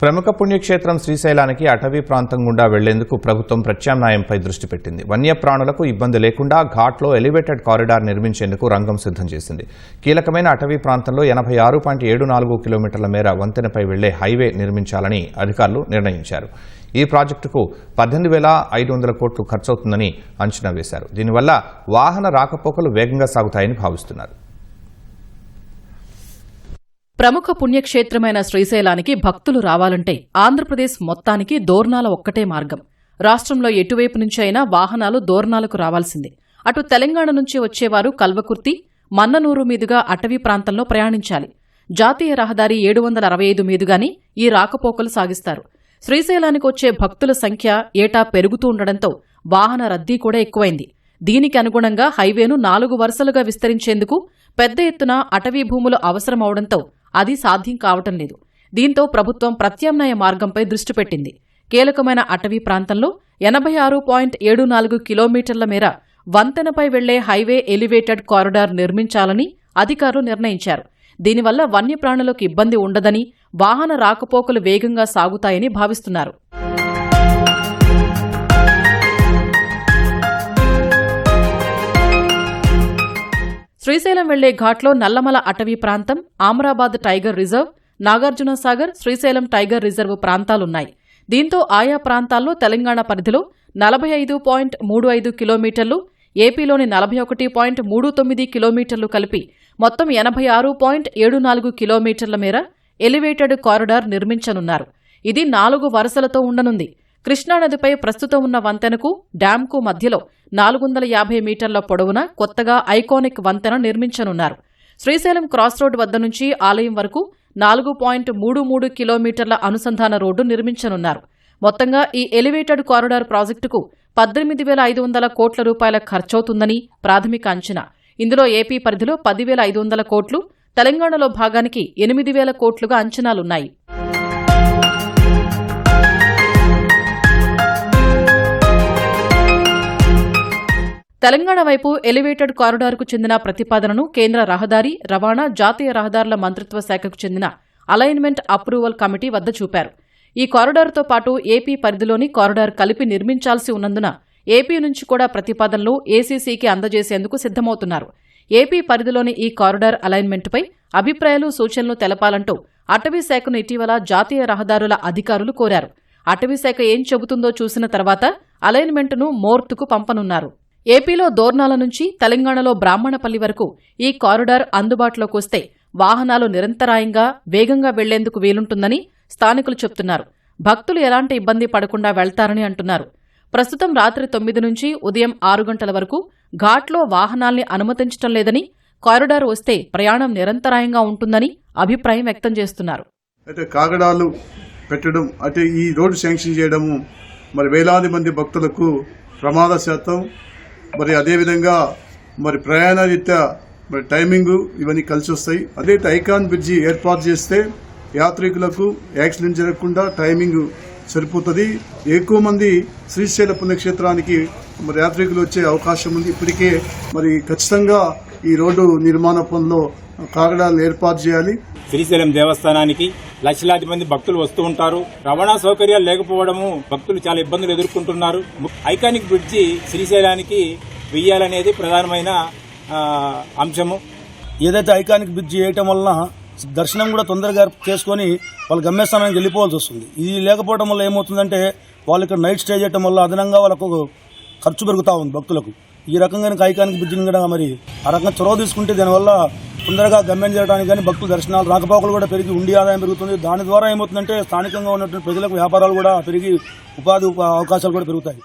ప్రముఖ పుణ్యక్షేత్రం శ్రీశైలానికి అటవీ ప్రాంతం గుండా వెళ్లేందుకు ప్రభుత్వం ప్రత్యామ్నాయంపై దృష్టి పెట్టింది. వన్యప్రాణులకు ఇబ్బంది లేకుండా ఘాట్లో ఎలివేటెడ్ కారిడార్ నిర్మించేందుకు రంగం సిద్ధం చేసింది. కీలకమైన అటవీ ప్రాంతంలో 86.74 కిలోమీటర్ల మేర వంతెనపై వెళ్లే హైవే నిర్మించాలని అధికారులు నిర్ణయించారు. ఈ ప్రాజెక్టుకు 18,500 కోట్లు ఖర్చవుతుందని అంచనా వేశారు. దీనివల్ల వాహన రాకపోకలు వేగంగా సాగుతాయని భావిస్తున్నారు. ప్రముఖ పుణ్యక్షేత్రమైన శ్రీశైలానికి భక్తులు రావాలంటే ఆంధ్రప్రదేశ్ మొత్తానికి దోర్నాల ఒక్కటే మార్గం. రాష్ట్రంలో ఎటువైపు నుంచి అయినా వాహనాలు దోర్నాలకు రావాల్సిందే. అటు తెలంగాణ నుంచి వచ్చేవారు కల్వకుర్తి, మన్ననూరు మీదుగా అటవీ ప్రాంతంలో ప్రయాణించాలి. జాతీయ రహదారి 765 మీదుగానే ఈ రాకపోకలు సాగిస్తారు. శ్రీశైలానికి వచ్చే భక్తుల సంఖ్య ఏటా పెరుగుతూ ఉండడంతో వాహన రద్దీ కూడా ఎక్కువైంది. దీనికి అనుగుణంగా హైవేను 4 వరుసలుగా విస్తరించేందుకు పెద్ద ఎత్తున అటవీ భూములు అవసరమవడంతో అది సాధ్యం కావటం లేదు. దీంతో ప్రభుత్వం ప్రత్యామ్నాయ మార్గంపై దృష్టి పెట్టింది. కీలకమైన అటవీ ప్రాంతంలో 86.74 కిలోమీటర్ల మేర వంతెనపై వెళ్లే హైవే ఎలివేటెడ్ కారిడార్ నిర్మించాలని అధికారులు నిర్ణయించారు. దీనివల్ల వన్యప్రాణులకు ఇబ్బంది ఉండదని, వాహన రాకపోకలు వేగంగా సాగుతాయని భావిస్తున్నారు. శ్రీశైలం వెళ్లే ఘాట్లో నల్లమల అటవీ ప్రాంతం, Amrabad tiger reserve, Nagarjunasagar, Srisailam tiger reserve ప్రాంతాలున్నాయి. దీంతో ఆయా ప్రాంతాల్లో తెలంగాణ పరిధిలో 45.35 కిలోమీటర్లు, ఏపీలోని 41.39 కిలోమీటర్లు కలిపి మొత్తం 86.74 కిలోమీటర్ల మేర ఎలివేటెడ్ కారిడార్ నిర్మించనున్నారు. ఇది 4 వరుసలతో ఉండనుంది. కృష్ణానదిపై ప్రస్తుతం ఉన్న వంతెనకు, డ్యాంకు మధ్యలో 450 మీటర్ల పొడవున కొత్తగా ఐకానిక్ వంతెన నిర్మించనున్నారు. శ్రీశైలం క్రాస్ రోడ్ వద్ద నుంచి ఆలయం వరకు 4.33 కిలోమీటర్ల అనుసంధాన రోడ్డు నిర్మించనున్నారు. మొత్తంగా ఈ ఎలివేటెడ్ కారిడార్ ప్రాజెక్టుకు 18,500 కోట్ల రూపాయల ఖర్చవుతుందని ప్రాథమిక అంచనా. ఇందులో ఏపీ పరిధిలో 10,500 కోట్లు, తెలంగాణలో భాగానికి 8,000 కోట్లుగా అంచనాలున్నాయి. తెలంగాణ వైపు ఎలివేటెడ్ కారిడార్కు చెందిన ప్రతిపాదనను కేంద్ర రహదారి, రవాణా, జాతీయ రహదారుల మంత్రిత్వ శాఖకు చెందిన అలైన్మెంట్ అప్రూవల్ కమిటీ వద్ద చూపారు. ఈ కారిడార్తో పాటు ఏపీ పరిధిలోని కారిడార్ కలిపి నిర్మించాల్సి ఉన్నందున ఏపీ నుంచి కూడా ప్రతిపాదనలు ఏసీసీకి అందజేసేందుకు సిద్దమవుతున్నారు. ఏపీ పరిధిలోని ఈ కారిడార్ అలైన్మెంట్పై అభిప్రాయాలు, సూచనలు తెలపాలంటూ అటవీశాఖను ఇటీవల జాతీయ రహదారుల అధికారులు కోరారు. అటవీశాఖ ఏం చెబుతుందో చూసిన తర్వాత అలైన్మెంట్ను మోర్తుకు పంపనున్నారు. ఏపీలో దోర్నాల నుంచి తెలంగాణలో బ్రాహ్మణపల్లి వరకు ఈ కారిడార్ అందుబాటులోకి వస్తే వాహనాలు నిరంతరాయంగా వేగంగా వెళ్లేందుకు వీలుంటుందని స్థానికులు చెబుతున్నారు. భక్తులు ఎలాంటి ఇబ్బంది పడకుండా వెళ్తారని అంటున్నారు. ప్రస్తుతం రాత్రి 9 నుంచి ఉదయం 6 గంటల వరకు ఘాట్లో వాహనాల్ని అనుమతించడం లేదని, కారిడార్ వస్తే ప్రయాణం నిరంతరాయంగా ఉంటుందని అభిప్రాయం వ్యక్తం చేస్తున్నారు. అయితే కాగడాలు పెట్టడం, అంటే ఈ రోడ్డు శాంక్షన్ చేయడము మరి వేలాది మంది భక్తులకు ప్రమాద శాతం, మరి అదేవిధంగా మరి ప్రయాణరీత్యా మరి టైమింగ్ ఇవన్నీ కలిసి వస్తాయి. అదే ఐకాన్ బ్రిడ్జి ఏర్పాటు చేస్తే యాత్రికులకు యాక్సిడెంట్ జరగకుండా టైమింగ్ సరిపోతుంది. ఎక్కువ మంది శ్రీశైల పుణ్యక్షేత్రానికి మరి యాత్రికులు వచ్చే అవకాశం ఉంది. ఇప్పటికే మరి ఖచ్చితంగా ఈ రోడ్డు నిర్మాణ పనుల్లో కాగడాలను ఏర్పాటు చేయాలి. శ్రీశైలం దేవస్థానానికి లక్షలాది మంది భక్తులు వస్తూ ఉంటారు. రవాణా సౌకర్యాలు లేకపోవడము వక్తులు చాలా ఇబ్బందులు ఎదుర్కొంటున్నారు. ఐకానిక్ బ్రిడ్జి శ్రీశైలానికి వెయ్యాలనేది ప్రధానమైన అంశము. ఏదైతే ఐకానిక్ బ్రిడ్జి వేయటం వలన దర్శనం కూడా తొందరగా చేసుకుని వాళ్ళ గమ్యస్థానానికి వెళ్ళిపోవాల్సి వస్తుంది. ఇది లేకపోవడం వల్ల ఏమవుతుందంటే వాళ్ళు ఇక్కడ నైట్ స్టే చేయడం వల్ల అదనంగా వాళ్ళకు ఖర్చు పెరుగుతూ ఉంది భక్తులకు. ఈ రకంగా ఐకానిక్ బ్రిడ్జిని కూడా మరి ఆ రకంగా చొరవ తీసుకుంటే దానివల్ల తొందరగా గమ్యం చేయడానికి కానీ భక్తుల దర్శనాలు, రాకపోకలు కూడా పెరిగి ఉండి ఆదాయం పెరుగుతుంది. దాని ద్వారా ఏమవుతుందంటే స్థానికంగా ఉన్నటువంటి ప్రజలకు వ్యాపారాలు కూడా పెరిగి ఉపాధి అవకాశాలు కూడా పెరుగుతాయి.